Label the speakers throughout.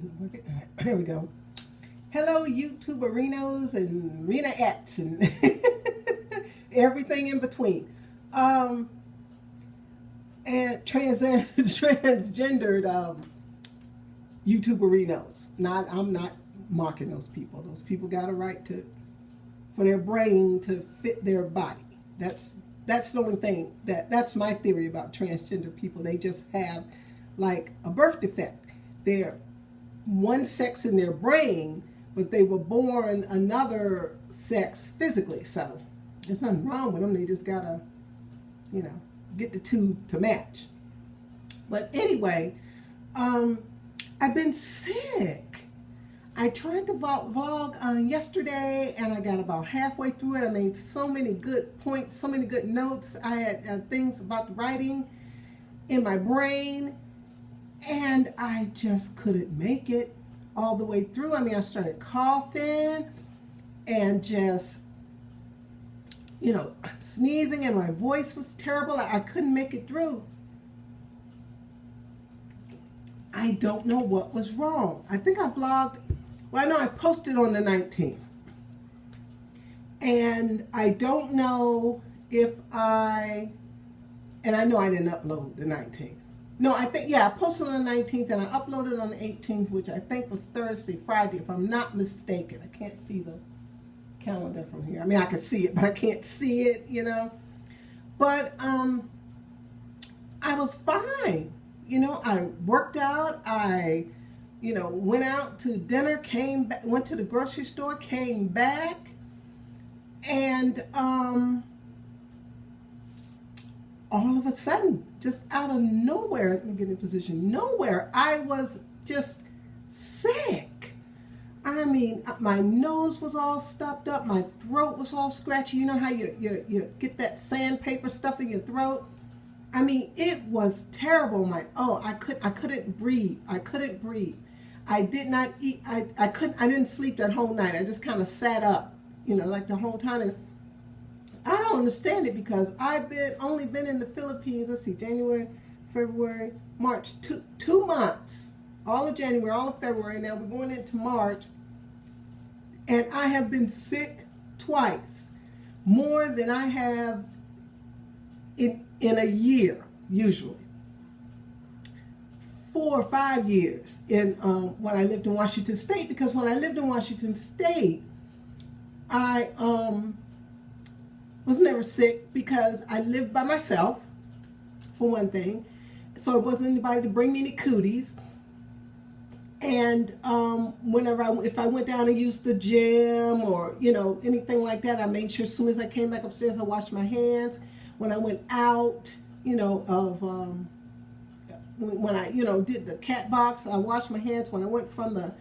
Speaker 1: Is it working? All right, here we go. Hello, YouTuberinos and Rena-ettes and everything in between. And transgendered YouTuberinos. I'm not mocking those people. Those people got a right for their brain to fit their body. That's the only thing that's my theory about transgender people. They just have like a birth defect. They're one sex in their brain, but they were born another sex physically. So there's nothing wrong with them. They just gotta, get the two to match. But anyway, I've been sick. I tried to vlog yesterday, and I got about halfway through it. I made so many good points, so many good notes. I had things about the writing in my brain, and I just couldn't make it all the way through. I mean, I started coughing and just, sneezing, and my voice was terrible. I couldn't make it through. I don't know what was wrong. I think I vlogged, well, I know I posted on the 19th. And I don't know if and I know I didn't upload the 19th. No, I posted on the 19th and I uploaded on the 18th, which I think was Thursday, Friday, if I'm not mistaken. I can't see the calendar from here. I mean, I can see it, but I can't see it, But I was fine. I worked out. I, went out to dinner, came back, went to the grocery store, came back, and all of a sudden, just out of nowhere, let me get in position, nowhere, I was just sick. I mean, my nose was all stuffed up, my throat was all scratchy. You know how you get that sandpaper stuff in your throat? I mean, it was terrible. I couldn't breathe. I couldn't breathe. I did not eat. I didn't sleep that whole night. I just kind of sat up, like the whole time. And I don't understand it because I've only been in the Philippines, let's see, January, February, March, two months. All of January, all of February. Now we're going into March. And I have been sick twice. More than I have in a year, usually. 4 or 5 years when I lived in Washington State, because when I lived in Washington State, I was never sick because I lived by myself, for one thing. So it wasn't anybody to bring me any cooties. And if I went down and used the gym or, anything like that, I made sure as soon as I came back upstairs, I washed my hands. When I went out, when I, did the cat box, I washed my hands. When I went when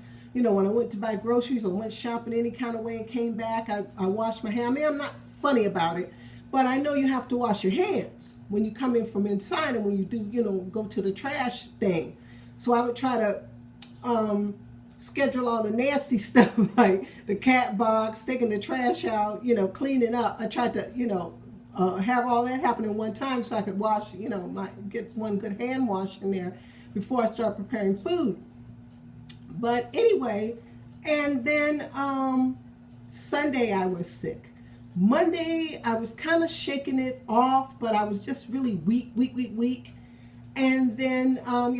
Speaker 1: I went to buy groceries or went shopping any kind of way and came back, I washed my hands. I mean, I'm not funny about it, but I know you have to wash your hands when you come in from inside and when you do, go to the trash thing. So I would try to schedule all the nasty stuff like the cat box, taking the trash out, cleaning up. I tried to, have all that happen in one time so I could wash, get one good hand wash in there before I start preparing food. But anyway, and then Sunday I was sick. Monday I was kind of shaking it off, but I was just really weak. And then,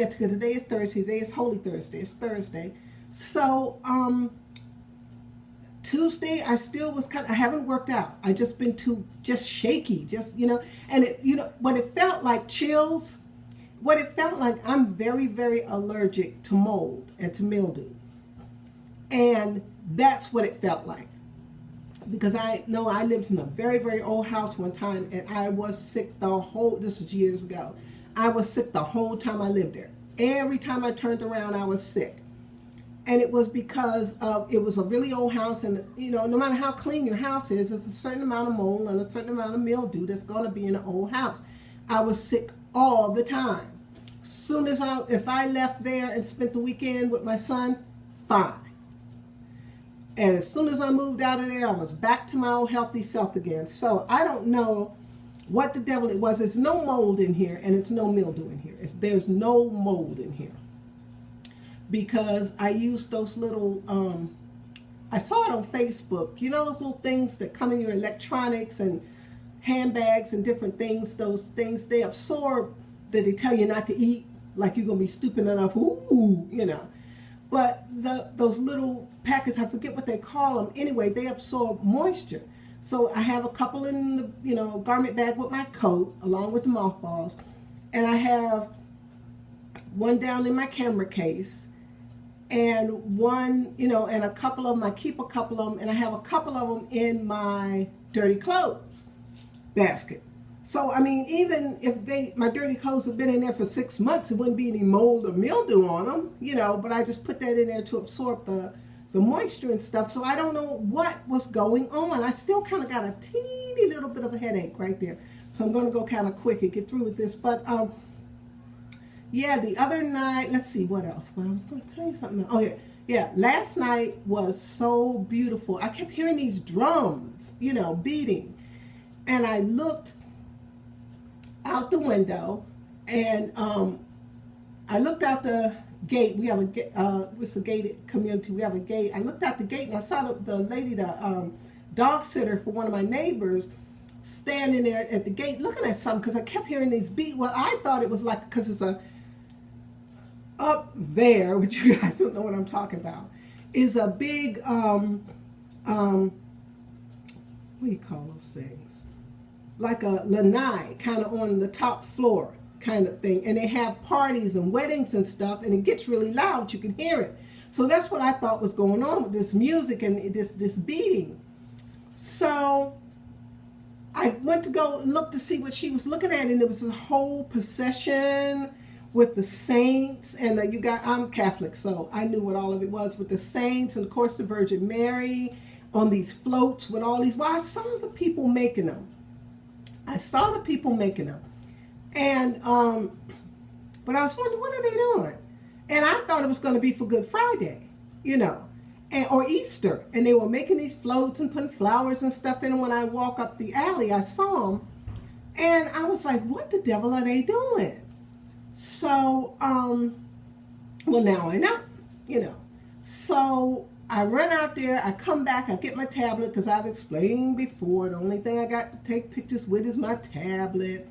Speaker 1: today is Thursday. Today is Holy Thursday. It's Thursday. So, Tuesday, I still was I haven't worked out. I just been just shaky, and what it felt like chills, what it felt like, I'm very, very allergic to mold and to mildew. And that's what it felt like. Because I know I lived in a very, very old house one time and I was sick this was years ago. I was sick the whole time I lived there. Every time I turned around, I was sick. And it was because it was a really old house, and no matter how clean your house is, there's a certain amount of mold and a certain amount of mildew that's going to be in an old house. I was sick all the time. Soon as if I left there and spent the weekend with my son, fine. And as soon as I moved out of there, I was back to my old healthy self again. So I don't know what the devil it was. There's no mold in here, and it's no mildew in here. There's no mold in here. because I used those little, I saw it on Facebook, you know, those little things that come in your electronics and handbags and different things. Those things, they absorb that they tell you not to eat, like you're going to be stupid enough, ooh, you know. But those little packets, I forget what they call them. Anyway, they absorb moisture. So I have a couple in the, you know, garment bag with my coat, along with the mothballs. And I have one down in my camera case, and one, you know, and a couple of them, I keep a couple of them, and I have a couple of them in my dirty clothes basket. So, I mean, even if my dirty clothes have been in there for 6 months, it wouldn't be any mold or mildew on them, you know, but I just put that in there to absorb the moisture and stuff. So I don't know what was going on. I still kind of got a teeny little bit of a headache right there. So I'm going to go kind of quick and get through with this. But, yeah, the other night, let's see, what else? Well, I was going to tell you something else. Oh, yeah. Yeah, last night was so beautiful. I kept hearing these drums, you know, beating. And I looked out the window, and I looked out the gate. We have it's a gated community. We have a gate. I looked out the gate, and I saw the lady, the dog sitter for one of my neighbors, standing there at the gate looking at something, because I kept hearing these beats. Well, I thought it was like, because it's up there, which you guys don't know what I'm talking about, is a big, what do you call those things? Like a lanai, kind of on the top floor kind of thing. And they have parties and weddings and stuff, and it gets really loud. You can hear it. So that's what I thought was going on with this music and this beating. So I went to go look to see what she was looking at, and it was a whole procession with the saints, and I'm Catholic, so I knew what all of it was, with the saints, and of course the Virgin Mary on these floats with all these. Well, I saw the people making them. And but I was wondering, what are they doing? And I thought it was going to be for Good Friday, you know, or Easter, and they were making these floats and putting flowers and stuff in them. When I walk up the alley, I saw them, and I was like, what the devil are they doing? So, well, now I know, you know. So I run out there, I come back, I get my tablet, because I've explained before, the only thing I got to take pictures with is my tablet,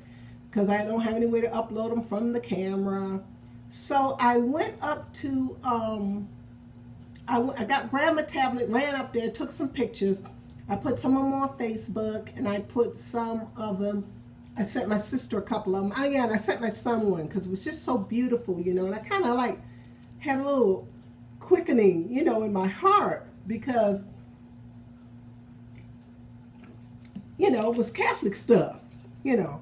Speaker 1: because I don't have any way to upload them from the camera. So I went up to, grabbed my tablet, ran up there, took some pictures. I put some of them on Facebook, and I put some of them, I sent my sister a couple of them. Oh yeah, and I sent my son one, because it was just so beautiful, you know, and I kind of like had a little quickening, you know, in my heart, because, you know, it was Catholic stuff, you know.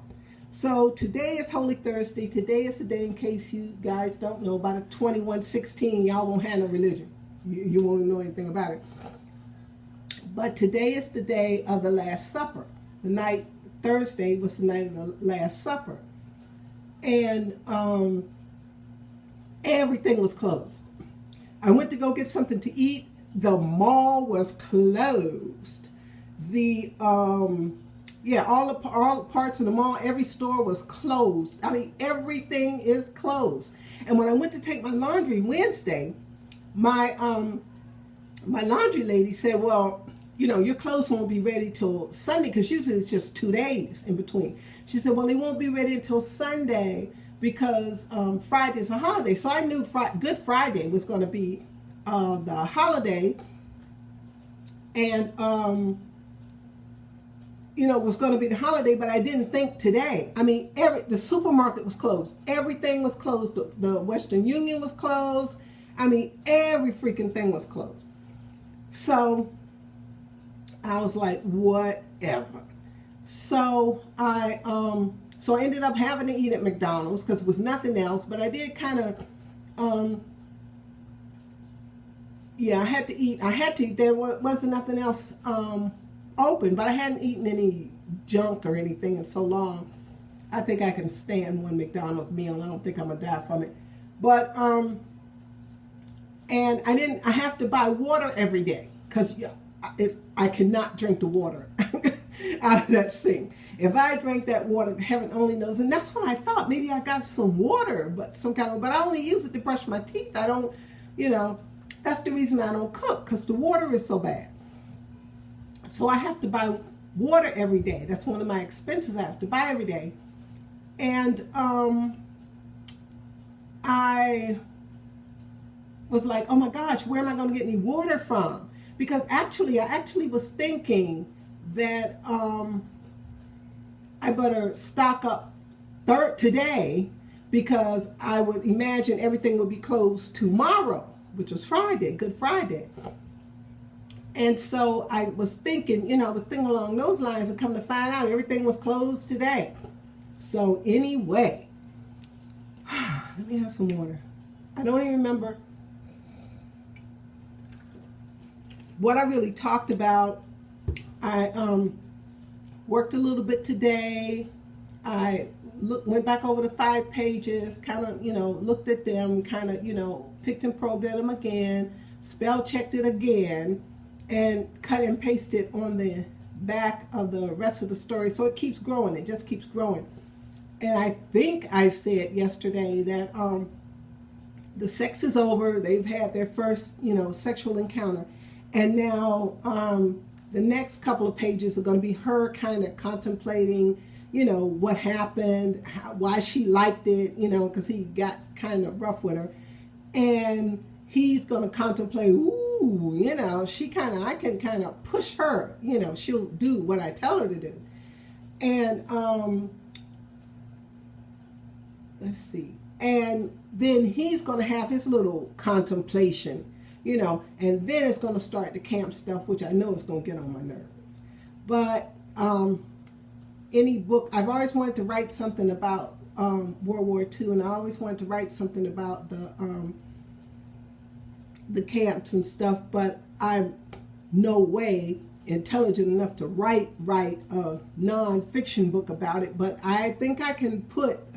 Speaker 1: So today is Holy Thursday. Today is the day, in case you guys don't know, about a 2116, y'all won't have no religion. You won't know anything about it. But today is the day of the Last Supper. The night, Thursday was the night of the Last Supper. And everything was closed. I went to go get something to eat. The mall was closed. All parts of the mall, every store was closed. I mean, everything is closed. And when I went to take my laundry Wednesday, my laundry lady said, well, you know, your clothes won't be ready till Sunday, because usually it's just 2 days in between. She said, well, they won't be ready until Sunday, because Friday's a holiday. So I knew Good Friday was going to be the holiday, and you know, it was going to be the holiday, but I didn't think today. I mean, the supermarket was closed. Everything was closed. The Western Union was closed. I mean, every freaking thing was closed. So I was like, whatever. So I ended up having to eat at McDonald's, because it was nothing else. But I did kind of, I had to eat. There wasn't nothing else open, but I hadn't eaten any junk or anything in so long. I think I can stand one McDonald's meal, and I don't think I'm gonna die from it. But and I have to buy water every day, because I cannot drink the water out of that sink. If I drink that water, heaven only knows. And that's what I thought. Maybe I got some water, but I only use it to brush my teeth. I don't You know, that's the reason I don't cook, because the water is so bad. So I have to buy water every day. That's one of my expenses I have to buy every day. And I was like, oh my gosh, where am I going to get any water from? Because I actually was thinking that I better stock up today, because I would imagine everything would be closed tomorrow, which was Friday, Good Friday. And so I was thinking, I was thinking along those lines, and come to find out everything was closed today. So anyway, let me have some water. I don't even remember what I really talked about. I worked a little bit today. I went back over the 5 pages, kind of, looked at them, kind of, picked and probed at them again, spell checked it again, and cut and pasted on the back of the rest of the story. So it keeps growing. It just keeps growing. And I think I said yesterday that the sex is over. They've had their first, sexual encounter. And now the next couple of pages are going to be her kind of contemplating, what happened, why she liked it, because he got kind of rough with her. And he's going to contemplate, I can kind of push her, she'll do what I tell her to do. And let's see. And then he's going to have his little contemplation, and then it's going to start the camp stuff, which I know is going to get on my nerves. But any book, I've always wanted to write something about World War II, and I always wanted to write something about the camps and stuff, but I'm no way intelligent enough to write a non-fiction book about it. But I think I can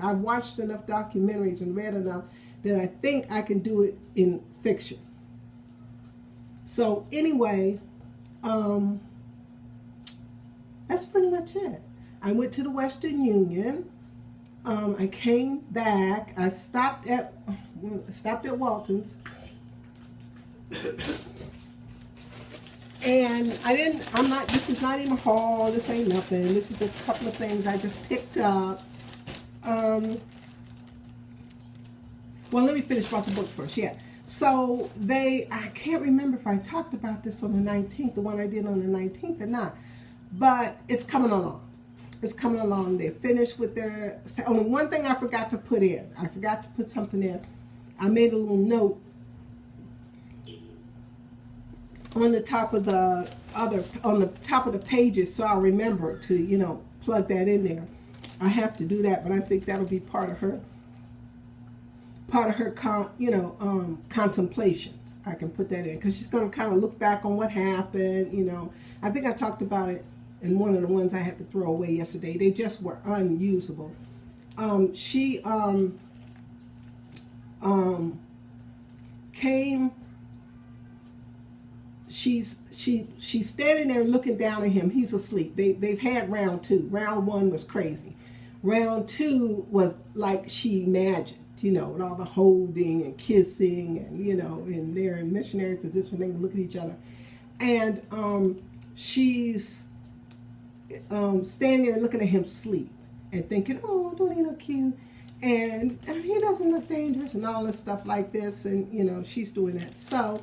Speaker 1: I've watched enough documentaries and read enough that I think I can do it in fiction. So anyway, that's pretty much it. I went to the Western Union. I came back. I stopped at Walton's. And this is not even a haul, this ain't nothing. This is just a couple of things I just picked up. Well, let me finish about the book first, yeah. So I can't remember if I talked about this on the 19th, the one I did on the 19th or not, but it's coming along. It's coming along. They're finished with their, only one thing I forgot to put in. I forgot to put something in. I made a little note on the top of the pages, so I'll remember to, plug that in there. I have to do that, but I think that'll be part of her contemplations. I can put that in, because she's going to kind of look back on what happened, I think I talked about it in one of the ones I had to throw away yesterday. They just were unusable. She came. She's standing there looking down at him. He's asleep. They've had round 2. Round 1 was crazy. Round 2 was like she imagined, with all the holding and kissing, and and they're in missionary position. They can look at each other, and she's standing there looking at him sleep and thinking, oh, don't he look cute? And he doesn't look dangerous, and all this stuff like this, and she's doing that. So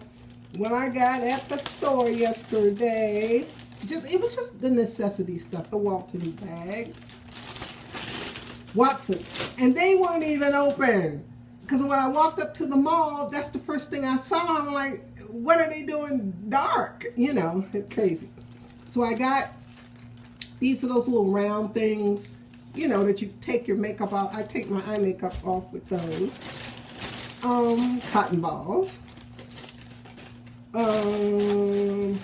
Speaker 1: what I got at the store yesterday, it was just the necessity stuff, the Walton bag. Watson. And they weren't even open. Because when I walked up to the mall, that's the first thing I saw. I'm like, what are they doing dark? It's crazy. So I got, these are those little round things, that you take your makeup off. I take my eye makeup off with those. Cotton balls. I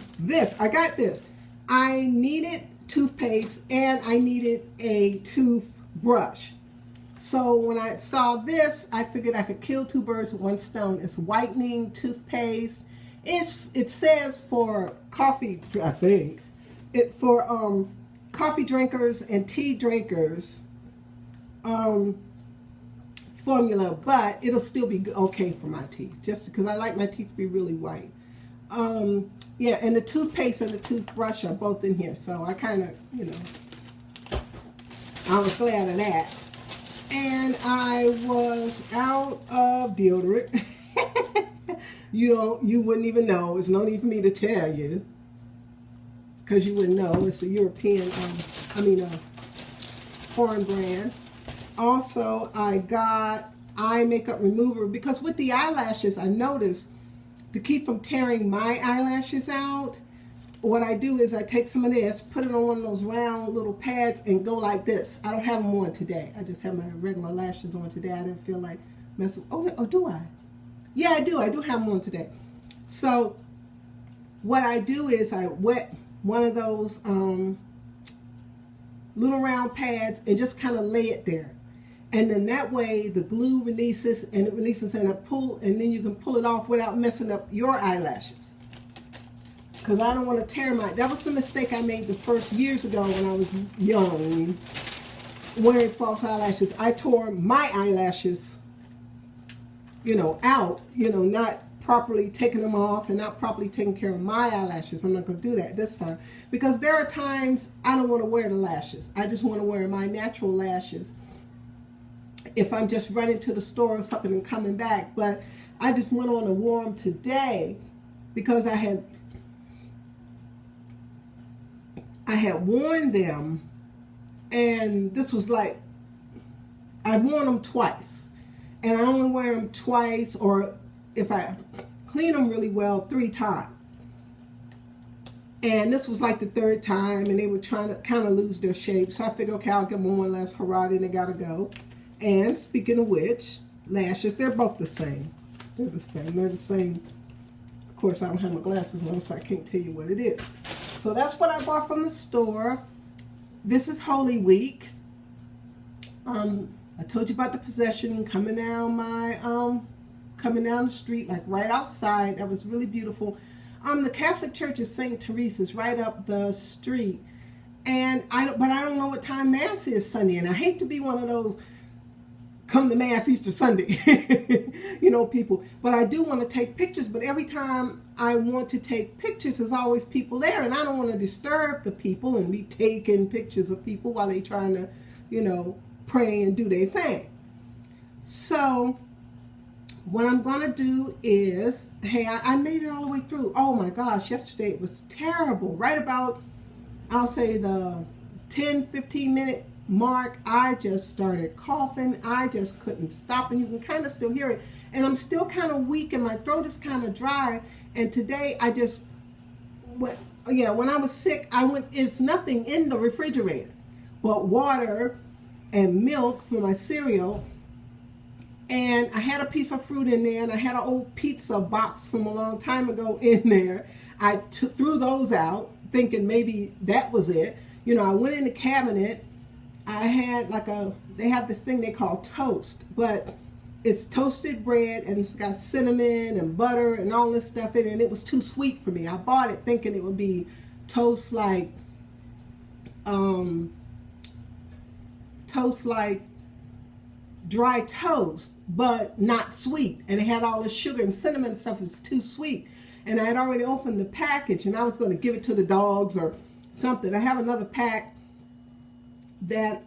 Speaker 1: got this. I needed toothpaste and I needed a toothbrush. So when I saw this, I figured I could kill 2 birds with 1 stone. It's whitening toothpaste. It says for coffee, I think. For coffee drinkers and tea drinkers, formula, but it'll still be okay for my teeth, just because I like my teeth to be really white. Yeah, and the toothpaste and the toothbrush are both in here, so I kind of, you know, I was glad of that. And I was out of deodorant. You wouldn't even know. It's no need for me to tell you, because you wouldn't know. It's a European, foreign brand. Also, I got eye makeup remover, because with the eyelashes, I noticed to keep from tearing my eyelashes out, what I do is I take some of this, put it on one of those round little pads, and go like this. I don't have them on today. I just have my regular lashes on today. I didn't feel like messing. Oh, do I? Yeah, I do. I do have them on today. So what I do is I wet one of those little round pads and just kind of lay it there. And then that way the glue releases, and it releases and and then you can pull it off without messing up your eyelashes. Because I don't want to tear that was the mistake I made the first years ago when I was young, wearing false eyelashes. I tore my eyelashes, out, not properly taking them off and not properly taking care of my eyelashes. I'm not going to do that this time, because there are times I don't want to wear the lashes. I just want to wear my natural lashes if I'm just running to the store or something and coming back. But I just went on a warm today because I had worn them, and this was like, I worn them twice, and I only wear them twice, or if I clean them really well, 3 times. And this was like the 3rd time, and they were trying to kind of lose their shape. So I figured, okay, I'll give them one last hurrah, and they gotta go. And speaking of which, lashes, they're both the same. They're the same. Of course, I don't have my glasses on, so I can't tell you what it is. So that's what I bought from the store. This is Holy Week. I told you about the procession coming down the street, like right outside. That was really beautiful. The Catholic Church is St. Teresa's right up the street. But I don't know what time Mass is Sunday, and I hate to be one of those come to Mass Easter Sunday, people. But I do want to take pictures, but every time I want to take pictures, there's always people there, and I don't want to disturb the people and be taking pictures of people while they're trying to, pray and do their thing. So what I'm going to do is, hey, I made it all the way through. Oh my gosh, yesterday it was terrible. Right about, I'll say the 10-15 minute mark, I just started coughing. I just couldn't stop, and you can kind of still hear it. And I'm still kind of weak, and my throat is kind of dry. And today I just went, when I was sick, it's nothing in the refrigerator but water and milk for my cereal. And I had a piece of fruit in there, and I had an old pizza box from a long time ago in there. I threw those out, thinking maybe that was it. I went in the cabinet. I had they have this thing they call toast, but it's toasted bread, and it's got cinnamon and butter and all this stuff in it, and it was too sweet for me. I bought it thinking it would be toast like dry toast, but not sweet. And it had all this sugar and cinnamon and stuff. It was too sweet. And I had already opened the package, and I was going to give it to the dogs or something. I have another pack that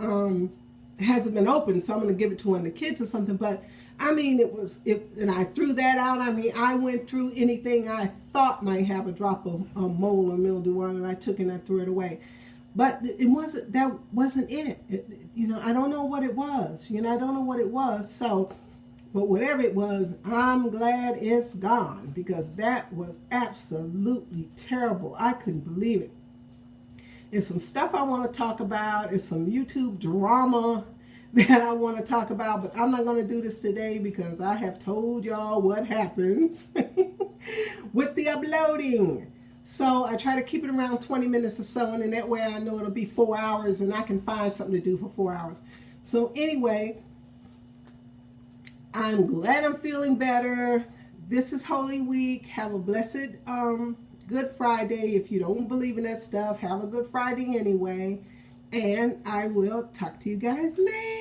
Speaker 1: hasn't been opened, so I'm going to give it to one of the kids or something. But and I threw that out. I went through anything I thought might have a drop of mold or mildew on it. I took it and I threw it away. But that wasn't it. I don't know what it was. I don't know what it was. So, but whatever it was, I'm glad it's gone, because that was absolutely terrible. I couldn't believe it. There's some stuff I want to talk about. It's some YouTube drama that I want to talk about, but I'm not going to do this today because I have told y'all what happens with the uploading. So I try to keep it around 20 minutes or so, and then that way I know it'll be 4 hours and I can find something to do for 4 hours. So anyway, I'm glad I'm feeling better. This is Holy Week. Have a blessed Good Friday. If you don't believe in that stuff, have a Good Friday anyway. And I will talk to you guys later.